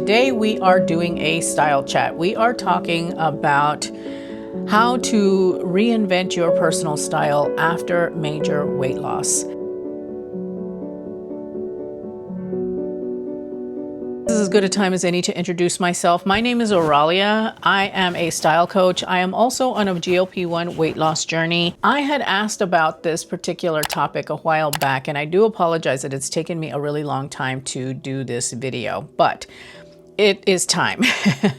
Today we are doing a style chat. We are talking about how to reinvent your personal style after major weight loss. This is as good a time as any to introduce myself. My name is Aurelia. I am a style coach. I am also on a GLP-1 weight loss journey. I had asked about this particular topic a while back, and I do apologize that it's taken me a really long time to do this video, but it is time.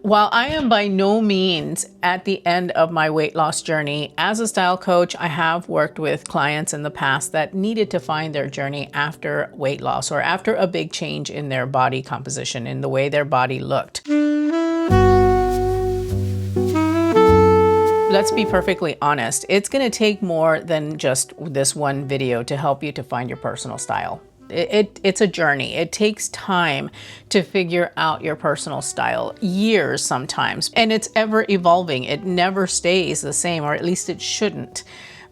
While I am by no means at the end of my weight loss journey, as a style coach, I have worked with clients in the past that needed to find their journey after weight loss or after a big change in their body composition, in the way their body looked. Let's be perfectly honest. It's going to take more than just this one video to help you to find your personal style. It's a journey. It takes time to figure out your personal style, years sometimes, and it's ever evolving. It never stays the same, or at least it shouldn't,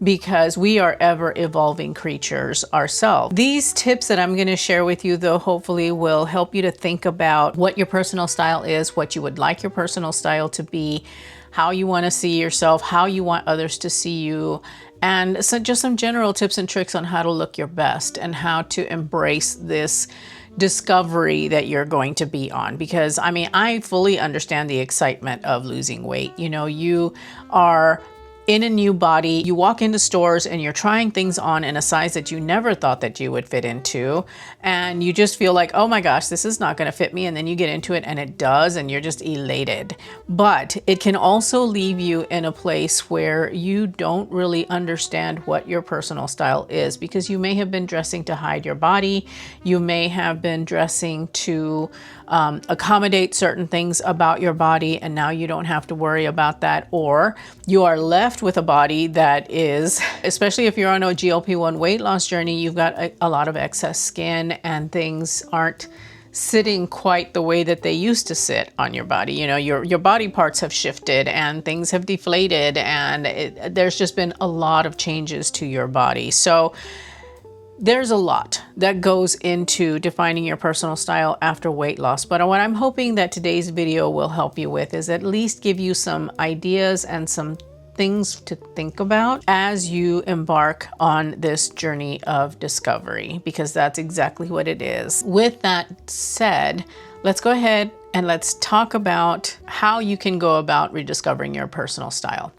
because we are ever evolving creatures ourselves. These tips that I'm going to share with you, though, hopefully will help you to think about what your personal style is, what you would like your personal style to be, how you want to see yourself, how you want others to see you, and so just some general tips and tricks on how to look your best and how to embrace this discovery that you're going to be on. Because I mean, I fully understand the excitement of losing weight. You know, you are in a new body, you walk into stores and you're trying things on in a size that you never thought that you would fit into, and you just feel like, oh my gosh, this is not going to fit me, and then you get into it and it does, and you're just elated. But it can also leave you in a place where you don't really understand what your personal style is, because you may have been dressing to hide your body, you may have been dressing to accommodate certain things about your body, and now you don't have to worry about that, or you are left with a body that is, especially if you're on a GLP-1 weight loss journey, you've got a lot of excess skin and things aren't sitting quite the way that they used to sit on your body. You know, your body parts have shifted and things have deflated, and there's just been a lot of changes to your body. So there's a lot that goes into defining your personal style after weight loss. But what I'm hoping that today's video will help you with is at least give you some ideas and some things to think about as you embark on this journey of discovery, because that's exactly what it is. With that said, let's go ahead and let's talk about how you can go about rediscovering your personal style.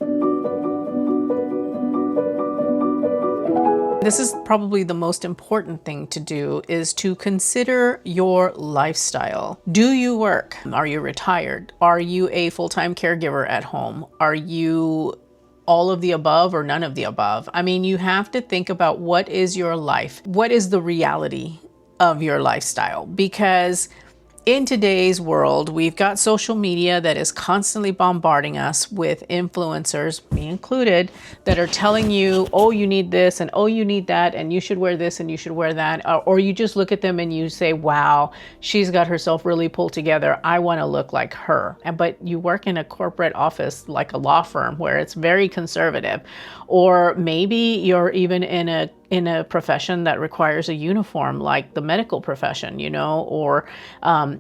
This is probably the most important thing to do, is to consider your lifestyle. Do you work? Are you retired? Are you a full-time caregiver at home? Are you all of the above or none of the above? I mean, you have to think about what is your life? What is the reality of your lifestyle? Because in today's world, we've got social media that is constantly bombarding us with influencers, me included, that are telling you, oh, you need this, and oh, you need that, and you should wear this, and you should wear that. Or you just look at them and you say, wow, she's got herself really pulled together. I want to look like her. But you work in a corporate office like a law firm where it's very conservative. Or maybe you're even in a profession that requires a uniform, like the medical profession, you know, or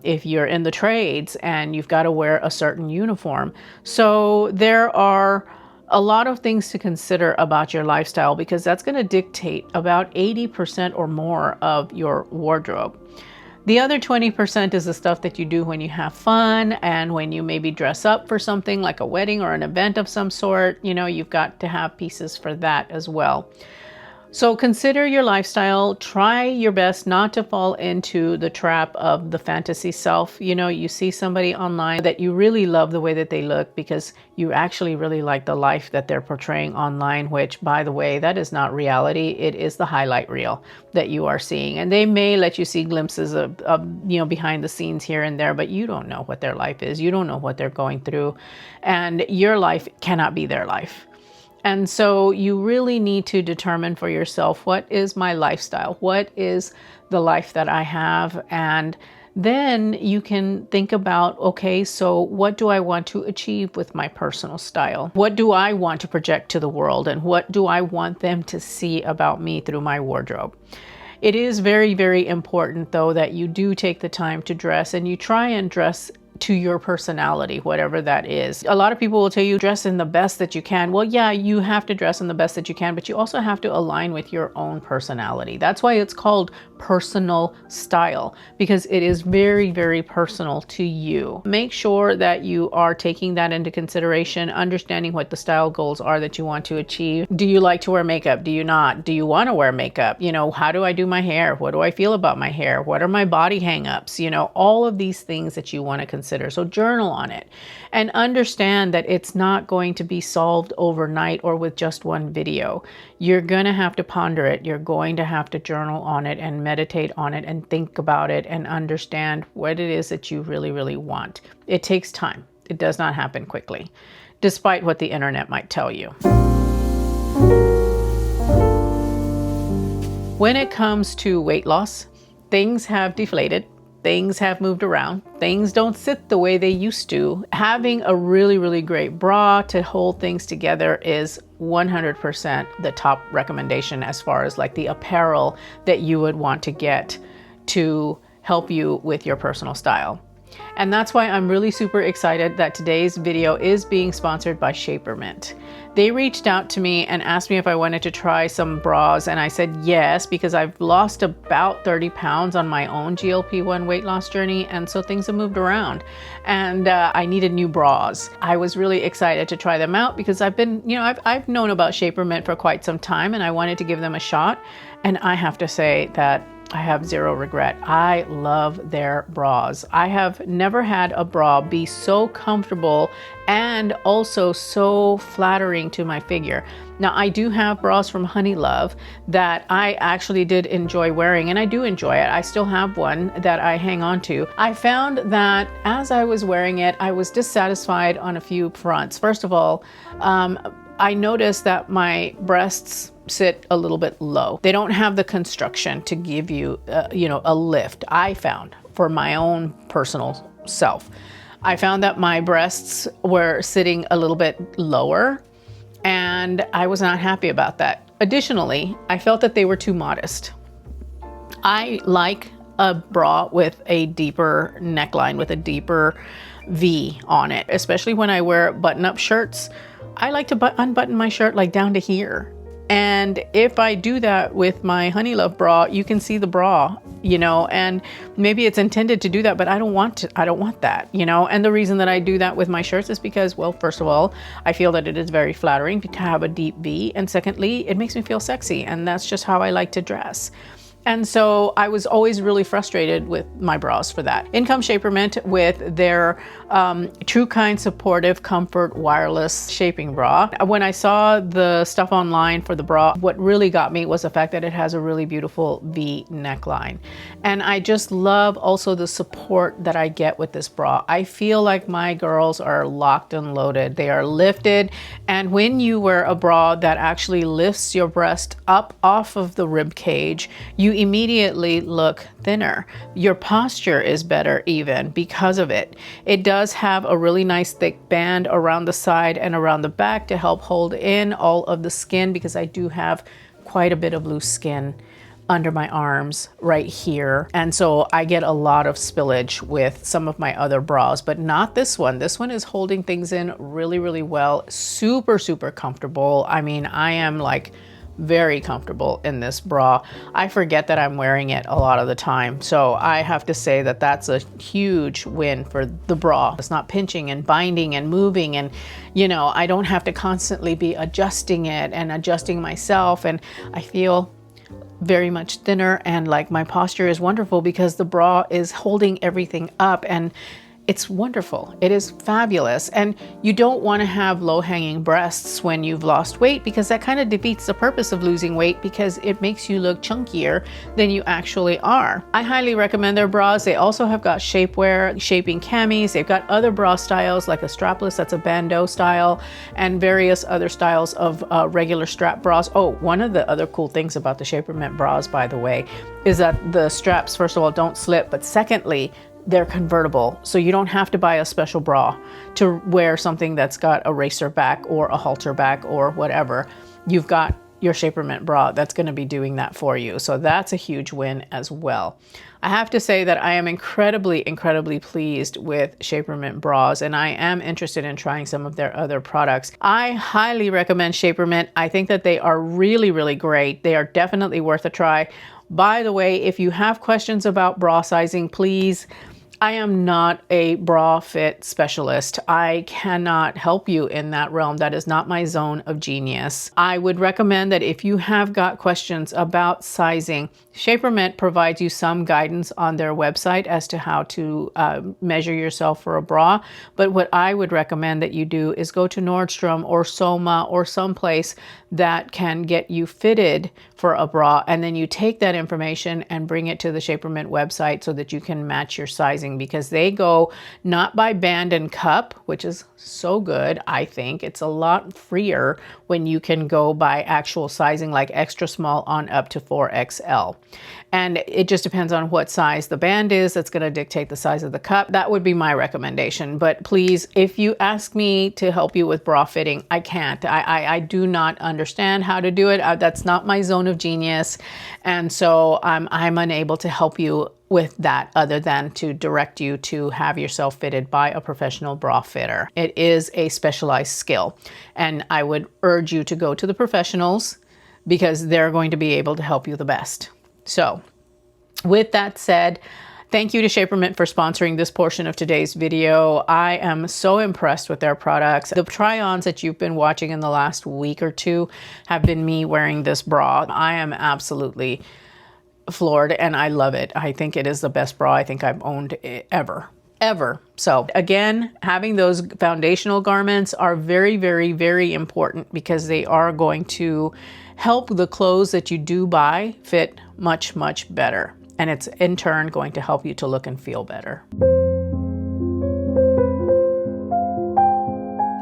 if you're in the trades and you've got to wear a certain uniform. So there are a lot of things to consider about your lifestyle, because that's going to dictate about 80% or more of your wardrobe. The other 20% is the stuff that you do when you have fun and when you maybe dress up for something like a wedding or an event of some sort. You know, you've got to have pieces for that as well. So consider your lifestyle. Try your best not to fall into the trap of the fantasy self. You know, you see somebody online that you really love the way that they look because you actually really like the life that they're portraying online, which, by the way, that is not reality. It is the highlight reel that you are seeing. And they may let you see glimpses of you know, behind the scenes here and there, but you don't know what their life is. You don't know what they're going through. And your life cannot be their life. And so you really need to determine for yourself, what is my lifestyle? What is the life that I have? And then you can think about, okay, so what do I want to achieve with my personal style? What do I want to project to the world? And what do I want them to see about me through my wardrobe? It is very, very important though that you do take the time to dress, and you try and dress to your personality, whatever that is. A lot of people will tell you dress in the best that you can. Well, yeah, you have to dress in the best that you can, but you also have to align with your own personality. That's why it's called personal style, because it is very, very personal to you. Make sure that you are taking that into consideration, understanding what the style goals are that you want to achieve. Do you like to wear makeup? Do you not? Do you want to wear makeup? You know, how do I do my hair? What do I feel about my hair? What are my body hang-ups? You know, all of these things that you want to consider. So journal on it and understand that it's not going to be solved overnight or with just one video. You're going to have to ponder it. You're going to have to journal on it and meditate on it and think about it and understand what it is that you really, really want. It takes time. It does not happen quickly, despite what the internet might tell you. When it comes to weight loss, things have deflated. Things have moved around. Things don't sit the way they used to. Having a really, really great bra to hold things together is 100% the top recommendation as far as like the apparel that you would want to get to help you with your personal style. And that's why I'm really super excited that today's video is being sponsored by Shapermint. They reached out to me and asked me if I wanted to try some bras, and I said yes, because I've lost about 30 pounds on my own GLP-1 weight loss journey, and so things have moved around, and I needed new bras. I was really excited to try them out because I've been, you know, I've known about Shapermint for quite some time, and I wanted to give them a shot, and I have to say that I have zero regret. I love their bras. I have never had a bra be so comfortable and also so flattering to my figure. Now, I do have bras from Honeylove that I actually did enjoy wearing, and I do enjoy it. I still have one that I hang on to. I found that as I was wearing it, I was dissatisfied on a few fronts. First of all, I noticed that my breasts sit a little bit low. They don't have the construction to give you, a lift. I found for my own personal self. I found that my breasts were sitting a little bit lower, and I was not happy about that. Additionally, I felt that they were too modest. I like a bra with a deeper neckline, with a deeper V on it, especially when I wear button-up shirts. I like to unbutton my shirt like down to here. And if I do that with my Honeylove bra, you can see the bra, and maybe it's intended to do that, but I don't want that, and the reason that I do that with my shirts is because, well, first of all, I feel that it is very flattering to have a deep V. And secondly, it makes me feel sexy. And that's just how I like to dress. And so I was always really frustrated with my bras for that. In comes Shapermint with their True Kind Supportive Comfort Wireless Shaping Bra. When I saw the stuff online for the bra, what really got me was the fact that it has a really beautiful V neckline. And I just love also the support that I get with this bra. I feel like my girls are locked and loaded. They are lifted. And when you wear a bra that actually lifts your breast up off of the rib cage, you immediately look thinner. Your posture is better even because of it. It does have a really nice thick band around the side and around the back to help hold in all of the skin, because I do have quite a bit of loose skin under my arms right here. And so I get a lot of spillage with some of my other bras, but not this one. This one is holding things in really, really well. Super, super comfortable. I mean, I am like very comfortable in this bra. I forget that I'm wearing it a lot of the time. So I have to say that that's a huge win for the bra. It's not pinching and binding and moving, and I don't have to constantly be adjusting it and adjusting myself, and I feel very much thinner, and like my posture is wonderful because the bra is holding everything up, and it's wonderful. It is fabulous. And you don't want to have low-hanging breasts when you've lost weight, because that kind of defeats the purpose of losing weight, because it makes you look chunkier than you actually are. I highly recommend their bras. They also have got shapewear, shaping camis. They've got other bra styles like a strapless, that's a bandeau style, and various other styles of regular strap bras. Oh, one of the other cool things about the Shapermint bras, by the way, is that the straps, first of all, don't slip, but secondly, they're convertible, so you don't have to buy a special bra to wear something that's got a racer back or a halter back or whatever. You've got your Shapermint bra that's going to be doing that for you. So that's a huge win as well. I have to say that I am incredibly, incredibly pleased with Shapermint bras, and I am interested in trying some of their other products. I highly recommend Shapermint. I think that they are really, really great. They are definitely worth a try. By the way, if you have questions about bra sizing, please, I am not a bra fit specialist. I cannot help you in that realm. That is not my zone of genius. I would recommend that if you have got questions about sizing, Shapermint provides you some guidance on their website as to how to measure yourself for a bra. But what I would recommend that you do is go to Nordstrom or Soma or someplace that can get you fitted for a bra, and then you take that information and bring it to the Shapermint website so that you can match your sizing, because they go not by band and cup, which is so good. I think it's a lot freer when you can go by actual sizing, like extra small on up to 4XL. And it just depends on what size the band is. That's going to dictate the size of the cup. That would be my recommendation. But please, if you ask me to help you with bra fitting, I can't. I do not understand how to do it. That's not my zone of genius. And so I'm unable to help you with that, other than to direct you to have yourself fitted by a professional bra fitter. It is a specialized skill, and I would urge you to go to the professionals, because they're going to be able to help you the best. So with that said, thank you to Shapermint for sponsoring this portion of today's video. I am so impressed with their products. The try-ons that you've been watching in the last week or two have been me wearing this bra. I am absolutely floored, and I love it. I think it is the best bra I think I've owned ever. So again, having those foundational garments are very, very, very important, because they are going to help the clothes that you do buy fit much, much better. And it's in turn going to help you to look and feel better.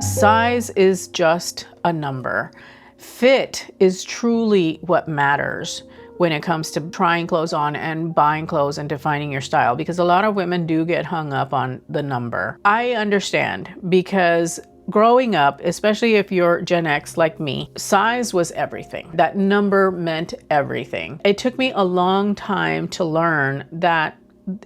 Size is just a number. Fit is truly what matters when it comes to trying clothes on and buying clothes and defining your style, because a lot of women do get hung up on the number. I understand, because growing up, especially if you're Gen X like me, size was everything. That number meant everything. It took me a long time to learn that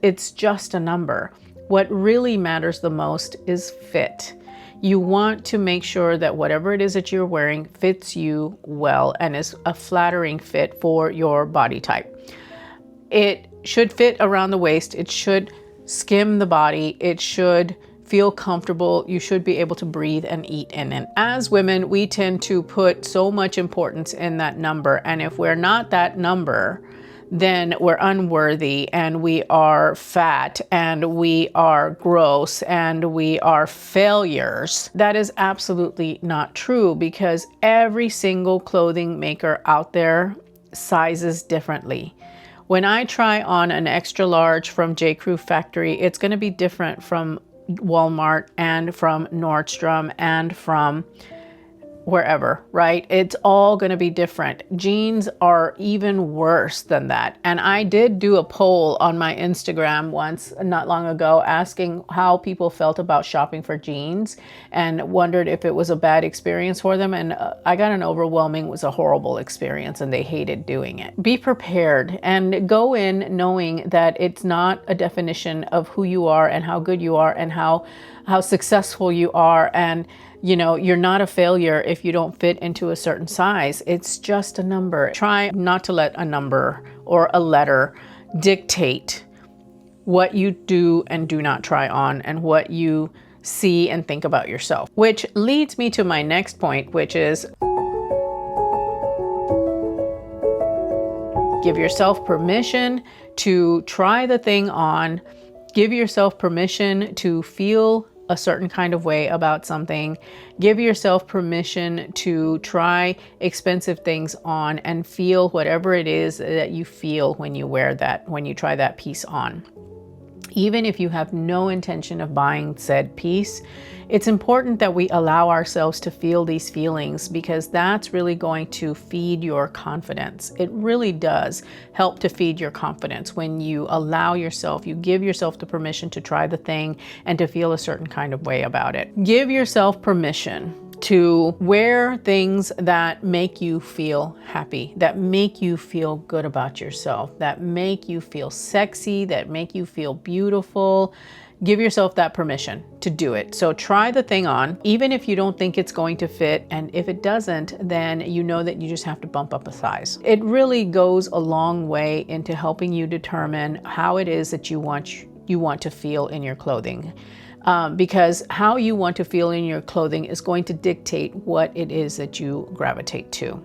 it's just a number. What really matters the most is fit. You want to make sure that whatever it is that you're wearing fits you well and is a flattering fit for your body type. It should fit around the waist. It should skim the body. It should feel comfortable. You should be able to breathe and eat in it. As women, we tend to put so much importance in that number. And if we're not that number, then we're unworthy, and we are fat, and we are gross, and we are failures. That is absolutely not true, because every single clothing maker out there sizes differently. When I try on an extra large from J. Crew Factory, it's going to be different from Walmart and from Nordstrom and from wherever, right? It's all going to be different. Jeans are even worse than that. And I did do a poll on my Instagram once, not long ago, asking how people felt about shopping for jeans and wondered if it was a bad experience for them. And I got an overwhelming, it was a horrible experience, and they hated doing it. Be prepared and go in knowing that it's not a definition of who you are and how good you are and how successful you are. And you know, you're not a failure if you don't fit into a certain size. It's just a number. Try not to let a number or a letter dictate what you do and do not try on, and what you see and think about yourself. Which leads me to my next point, which is give yourself permission to try the thing on. Give yourself permission to feel a certain kind of way about something. Give yourself permission to try expensive things on and feel whatever it is that you feel when you wear that, when you try that piece on. Even if you have no intention of buying said piece, it's important that we allow ourselves to feel these feelings, because that's really going to feed your confidence. It really does help to feed your confidence when you allow yourself, you give yourself the permission to try the thing and to feel a certain kind of way about it. Give yourself permission to wear things that make you feel happy, that make you feel good about yourself, that make you feel sexy, that make you feel beautiful. Give yourself that permission to do it. So try the thing on, even if you don't think it's going to fit. And if it doesn't, then you know that you just have to bump up a size. It really goes a long way into helping you determine how it is that you want to feel in your clothing. Because how you want to feel in your clothing is going to dictate what it is that you gravitate to.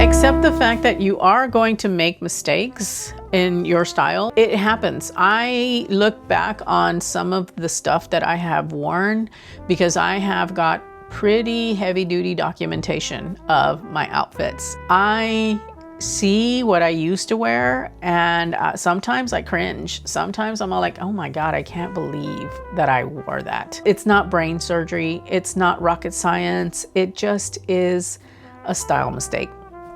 Accept the fact that you are going to make mistakes in your style. It happens. I look back on some of the stuff that I have worn because I have got pretty heavy duty documentation of my outfits. I see what I used to wear, and sometimes I cringe. Sometimes I'm all like, oh my God, I can't believe that I wore that. It's not brain surgery. It's not rocket science. It just is a style mistake.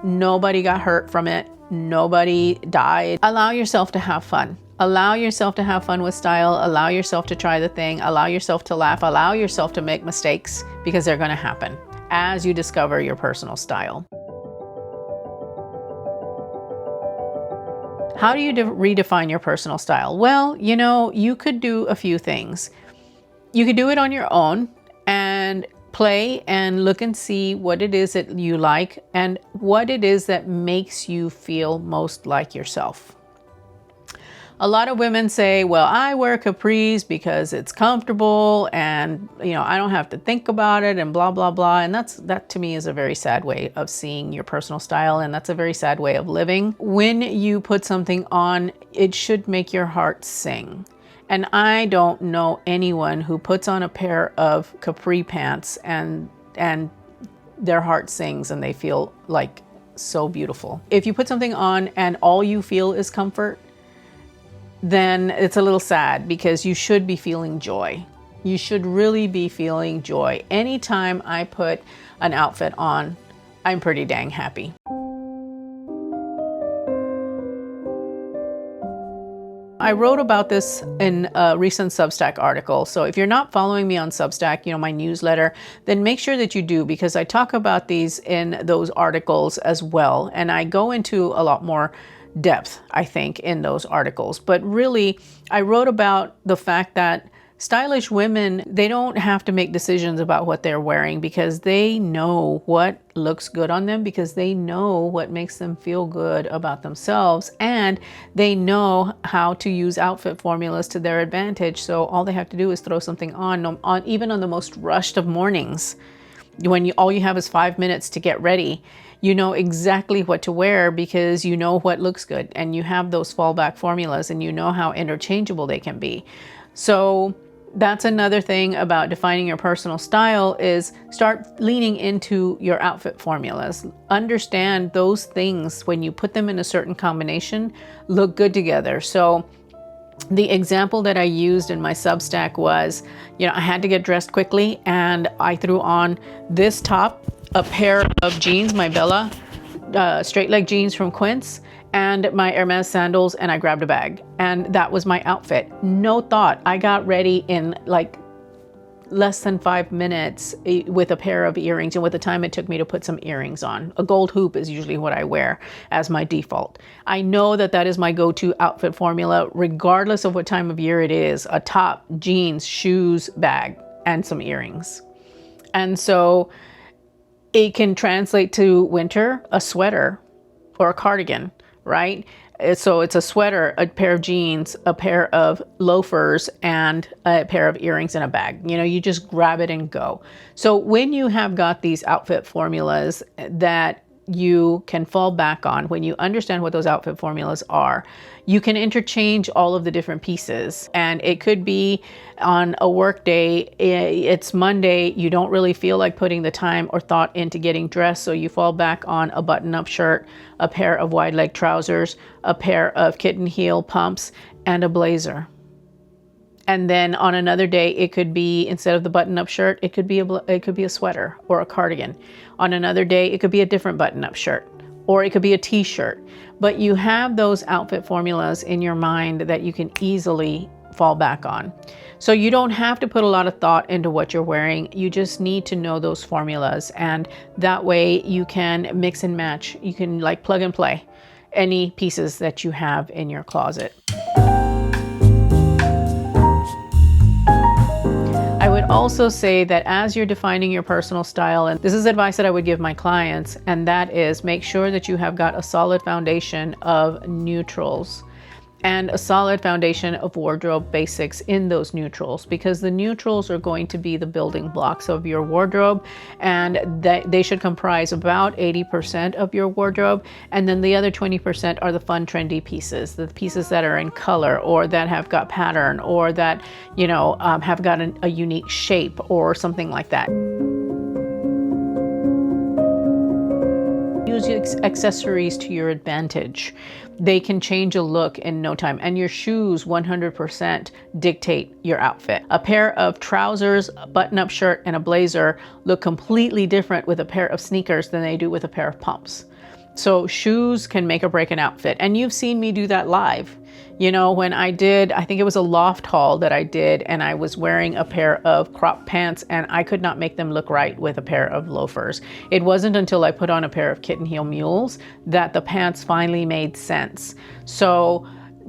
Nobody got hurt from it. Nobody died. Allow yourself to have fun. Allow yourself to have fun with style. Allow yourself to try the thing. Allow yourself to laugh. Allow yourself to make mistakes, because they're going to happen as you discover your personal style. How do you redefine your personal style? Well, you know, you could do a few things. You could do it on your own and play and look and see what it is that you like and what it is that makes you feel most like yourself. A lot of women say, well, I wear capris because it's comfortable and, you know, I don't have to think about it and blah, blah, blah. And that to me is a very sad way of seeing your personal style. And that's a very sad way of living. When you put something on, it should make your heart sing. And I don't know anyone who puts on a pair of capri pants and their heart sings and they feel like so beautiful. If you put something on and all you feel is comfort, then it's a little sad, because you should be feeling joy. You should really be feeling joy. Anytime I put an outfit on, I'm pretty dang happy. I wrote about this in a recent Substack article. So if you're not following me on Substack, you know, my newsletter, then make sure that you do, because I talk about these in those articles as well. And I go into a lot more depth, I think, in those articles. But really, I wrote about the fact that stylish women, they don't have to make decisions about what they're wearing, because they know what looks good on them, because they know what makes them feel good about themselves, and they know how to use outfit formulas to their advantage. So all they have to do is throw something on even on the most rushed of mornings, when all you have is 5 minutes to get ready. You know exactly what to wear because you know what looks good, and you have those fallback formulas, and you know how interchangeable they can be. So that's another thing about defining your personal style, is start leaning into your outfit formulas. Understand those things, when you put them in a certain combination, look good together. So the example that I used in my Substack was, you know, I had to get dressed quickly, and I threw on this top, a pair of jeans, my Bella straight leg jeans from Quince, and my Hermes sandals, and I grabbed a bag. And that was my outfit. No thought. I got ready in like less than 5 minutes with a pair of earrings, and with the time it took me to put some earrings on. A gold hoop is usually what I wear as my default. I know that that is my go-to outfit formula, regardless of what time of year it is: a top, jeans, shoes, bag, and some earrings. And so it can translate to winter, a sweater or a cardigan, right? So it's a sweater, a pair of jeans, a pair of loafers, and a pair of earrings and a bag. You know, you just grab it and go. So when you have got these outfit formulas that you can fall back on, when you understand what those outfit formulas are, you can interchange all of the different pieces. And it could be on a work day, it's Monday, you don't really feel like putting the time or thought into getting dressed, so you fall back on a button-up shirt, a pair of wide leg trousers, a pair of kitten heel pumps, and a blazer. And then on another day, it could be, instead of the button-up shirt, it could be a sweater or a cardigan. On another day, it could be a different button-up shirt, or it could be a t-shirt. But you have those outfit formulas in your mind that you can easily fall back on. So you don't have to put a lot of thought into what you're wearing. You just need to know those formulas, and that way you can mix and match. You can like plug and play any pieces that you have in your closet. I would also say that as you're defining your personal style, and this is advice that I would give my clients, and that is make sure that you have got a solid foundation of neutrals and a solid foundation of wardrobe basics in those neutrals, because the neutrals are going to be the building blocks of your wardrobe, and they should comprise about 80% of your wardrobe. And then the other 20% are the fun, trendy pieces, the pieces that are in color or that have got pattern or that, you know, have got a unique shape or something like that. Use your accessories to your advantage. They can change a look in no time, and your shoes 100% dictate your outfit. A pair of trousers, a button-up shirt, and a blazer look completely different with a pair of sneakers than they do with a pair of pumps. So shoes can make or break an outfit, and you've seen me do that live. You know, when I think it was a loft haul that I did, and I was wearing a pair of crop pants, and I could not make them look right with a pair of loafers. It wasn't until I put on a pair of kitten heel mules that the pants finally made sense. So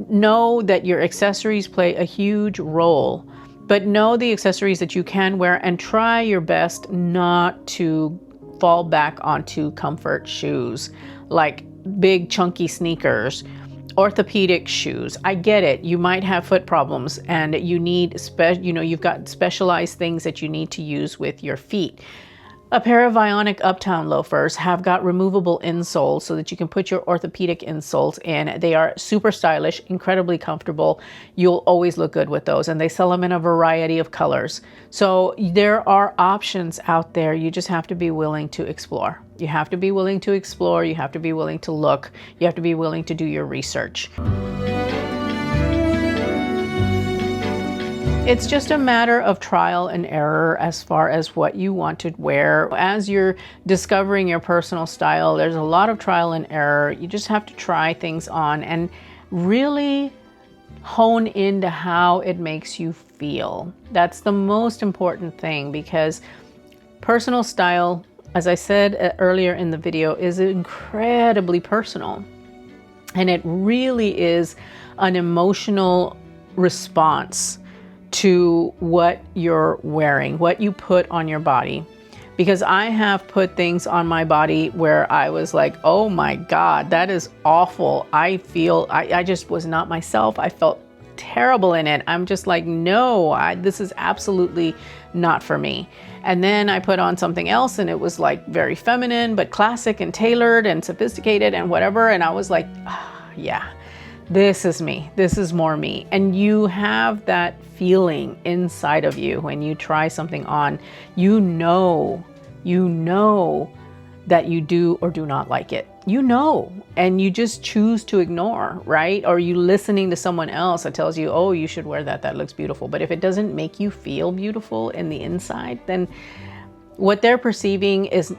know that your accessories play a huge role, but know the accessories that you can wear, and try your best not to fall back onto comfort shoes like big chunky sneakers, orthopedic shoes. I get it. You might have foot problems and you need you've got specialized things that you need to use with your feet. A pair of Vionic Uptown loafers have got removable insoles so that you can put your orthopedic insoles in. They are super stylish, incredibly comfortable. You'll always look good with those, and they sell them in a variety of colors. So there are options out there. You just have to be willing to explore. You have to be willing to explore. You have to be willing to look. You have to be willing to do your research. It's just a matter of trial and error as far as what you want to wear. As you're discovering your personal style, there's a lot of trial and error. You just have to try things on and really hone into how it makes you feel. That's the most important thing, because personal style, as I said earlier in the video, is incredibly personal. And it really is an emotional response to what you're wearing, what you put on your body. Because I have put things on my body where I was like, oh my God, that is awful. I just was not myself. I felt terrible in it. I'm just like, no, this is absolutely not for me. And then I put on something else and it was like very feminine, but classic and tailored and sophisticated and whatever. And I was like, yeah, this is me. This is more me. And you have that feeling inside of you when you try something on. You know that you do or do not like it. You know, and you just choose to ignore, right? Or you listening to someone else that tells you, oh, you should wear that. That looks beautiful. But if it doesn't make you feel beautiful in the inside, then what they're perceiving is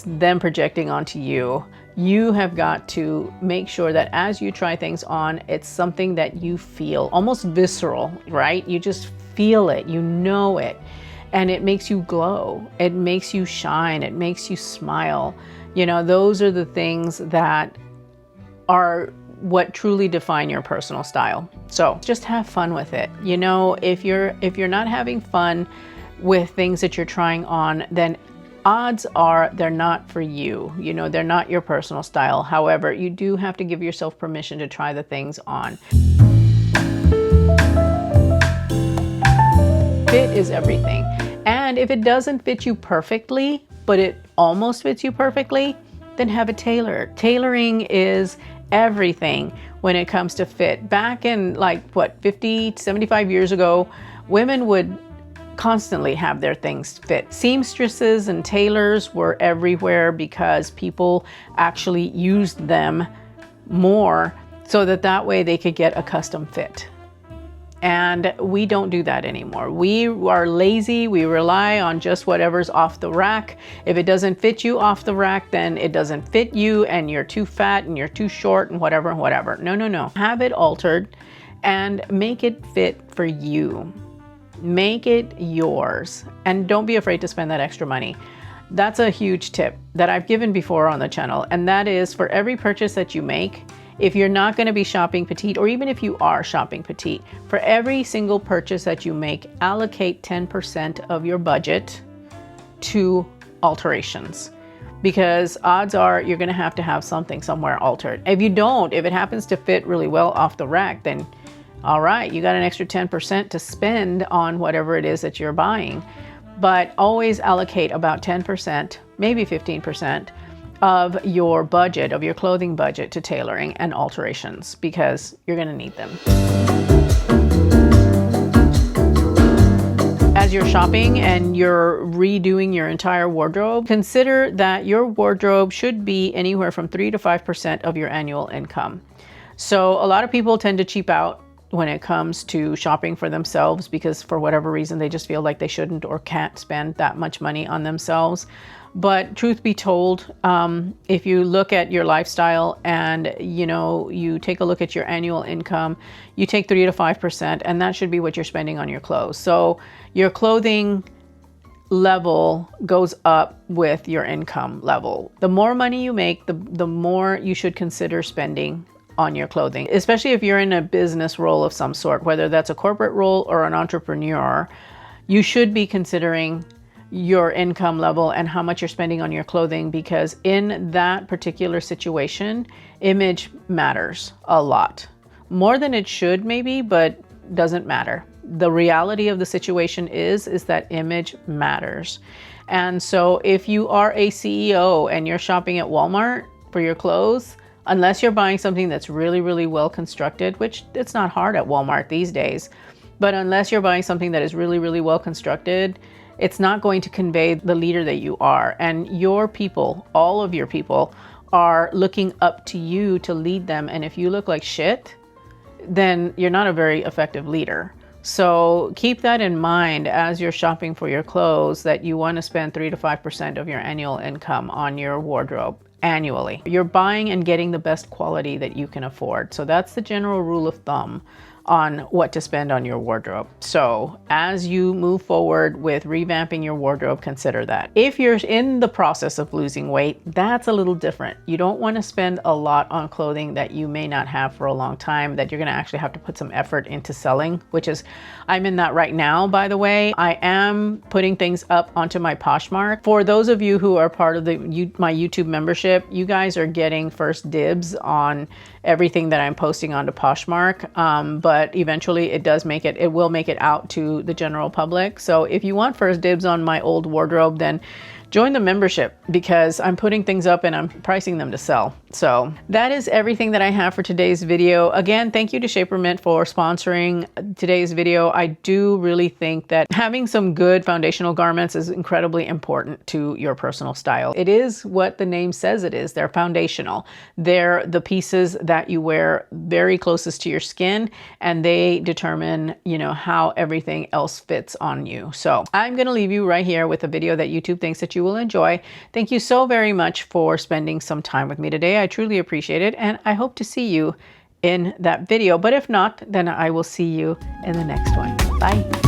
them projecting onto you. You have got to make sure that as you try things on, it's something that you feel almost visceral, right? You just feel it, you know it, and it makes you glow. It makes you shine. It makes you smile. You know, those are the things that are what truly define your personal style. So just have fun with it. You know, if you're not having fun with things that you're trying on, then odds are they're not for you. You know, they're not your personal style. However, you do have to give yourself permission to try the things on. Fit is everything. And if it doesn't fit you perfectly, but it almost fits you perfectly, then have it tailored. Tailoring is everything when it comes to fit. Back in 50, 75 years ago, women would constantly have their things fit. Seamstresses and tailors were everywhere because people actually used them more so that way they could get a custom fit. And we don't do that anymore. We are lazy. We rely on just whatever's off the rack. If it doesn't fit you off the rack, then it doesn't fit you and you're too fat and you're too short and whatever. No. Have it altered and make it fit for you. Make it yours, and don't be afraid to spend that extra money. That's a huge tip that I've given before on the channel, and that is for every purchase that you make, if you're not going to be shopping petite, or even if you are shopping petite, for every single purchase that you make, allocate 10% of your budget to alterations. Because odds are you're going to have something somewhere altered. If you don't, if it happens to fit really well off the rack, then all right, you got an extra 10% to spend on whatever it is that you're buying. But always allocate about 10%, maybe 15% of your budget, of your clothing budget, to tailoring and alterations, because you're going to need them. As you're shopping and you're redoing your entire wardrobe, consider that your wardrobe should be anywhere from 3 to 5% of your annual income. So a lot of people tend to cheap out when it comes to shopping for themselves, because for whatever reason they just feel like they shouldn't or can't spend that much money on themselves. But truth be told, if you look at your lifestyle and you take a look at your annual income, you take 3 to 5%, and that should be what you're spending on your clothes. So your clothing level goes up with your income level. The more money you make, the more you should consider spending on your clothing, especially if you're in a business role of some sort, whether that's a corporate role or an entrepreneur. You should be considering your income level and how much you're spending on your clothing, because in that particular situation, image matters a lot. More than it should maybe, but doesn't matter. The reality of the situation is that image matters. And so if you are a CEO and you're shopping at Walmart for your clothes, unless you're buying something that's really, really well constructed, which it's not hard at Walmart these days, but unless you're buying something that is really, really well constructed, it's not going to convey the leader that you are. And your people, all of your people, are looking up to you to lead them. And if you look like shit, then you're not a very effective leader. So keep that in mind as you're shopping for your clothes, that you want to spend 3 to 5% of your annual income on your wardrobe annually. You're buying and getting the best quality that you can afford. So that's the general rule of thumb on what to spend on your wardrobe. So as you move forward with revamping your wardrobe, consider that. If you're in the process of losing weight, that's a little different. You don't want to spend a lot on clothing that you may not have for a long time, that you're going to actually have to put some effort into selling, which is, I'm in that right now, by the way. I am putting things up onto my Poshmark. For those of you who are part of my YouTube membership, you guys are getting first dibs on everything that I'm posting onto Poshmark. But eventually it will make it out to the general public. So if you want first dibs on my old wardrobe, then join the membership, because I'm putting things up and I'm pricing them to sell. So that is everything that I have for today's video. Again, thank you to Shapermint for sponsoring today's video. I do really think that having some good foundational garments is incredibly important to your personal style. It is what the name says it is. They're foundational. They're the pieces that you wear very closest to your skin, and they determine, how everything else fits on you. So I'm going to leave you right here with a video that YouTube thinks that you will enjoy. Thank you so very much for spending some time with me today. I truly appreciate it, and I hope to see you in that video. But if not, then I will see you in the next one. Bye.